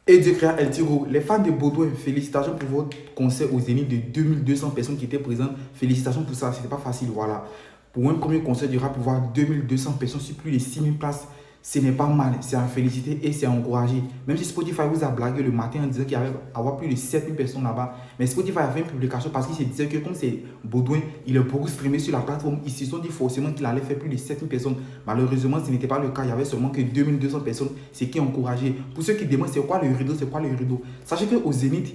Et Dieu créa El Tiro. Les fans de Baudouin, félicitations pour votre concert au Zénith de 2200 personnes qui étaient présentes. Félicitations pour ça, c'était pas facile, voilà. Pour un premier concert du rap, pour voir 2200 personnes sur plus de 6000 places, ce n'est pas mal, c'est à féliciter et c'est à encourager. Même si Spotify vous a blagué le matin en disant qu'il y avait avoir plus de 7000 personnes là-bas, mais Spotify a fait une publication parce qu'il se disait que comme c'est Baudouin, il est beaucoup streamé sur la plateforme, ils se sont dit forcément qu'il allait faire plus de 7000 personnes. Malheureusement, ce n'était pas le cas, il y avait seulement que 2200 personnes, ce qui est encouragé. Pour ceux qui demandent c'est quoi le rideau, c'est quoi le rideau, sachez qu'au Zénith,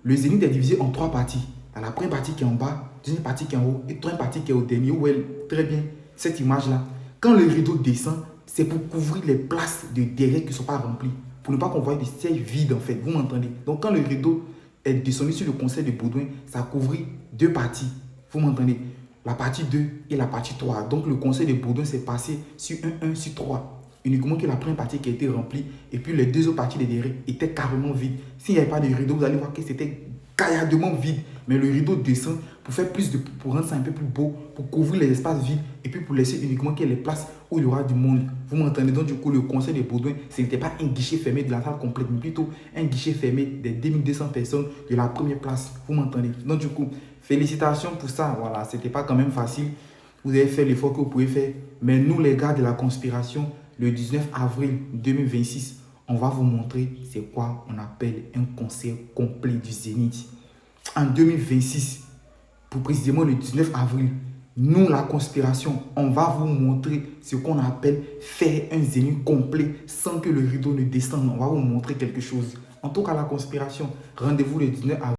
le Zénith est divisé en 3 parties. Dans la première partie qui est en bas, deuxième partie qui est en haut et troisième partie qui est au dernier, où elle, très bien, cette image-là. Quand le rideau descend, c'est pour couvrir les places de derrière qui ne sont pas remplies. Pour ne pas qu'on voie des sièges vides en fait. Vous m'entendez? Donc quand le rideau est descendu sur le concert de Baudouin, ça a couvert 2 parties. Vous m'entendez? La partie 2 et la partie 3. Donc le concert de Baudouin s'est passé sur 1 sur 3. Uniquement que la première partie qui a été remplie et puis les 2 autres parties de derrière étaient carrément vides. S'il n'y avait pas de rideau, vous allez voir que c'était gaillardement vide. Mais le rideau descend pour faire plus de, pour rendre ça un peu plus beau, pour couvrir les espaces vides et puis pour laisser uniquement qu'il y ait les places où il y aura du monde. Vous m'entendez? Donc du coup, le concert de Baudouin, ce n'était pas un guichet fermé de la salle complète, mais plutôt un guichet fermé des 2200 personnes de la première place. Vous m'entendez? Donc du coup, félicitations pour ça. Voilà, c'était pas quand même facile. Vous avez fait l'effort que vous pouvez faire. Mais nous, les gars de la conspiration, le 19 avril 2026, on va vous montrer c'est quoi on appelle un concert complet du Zénith. En 2026, pour précisément le 19 avril, nous, la conspiration, on va vous montrer ce qu'on appelle faire un Zénith complet sans que le rideau ne descende. On va vous montrer quelque chose. En tout cas, la conspiration, rendez-vous le 19 avril.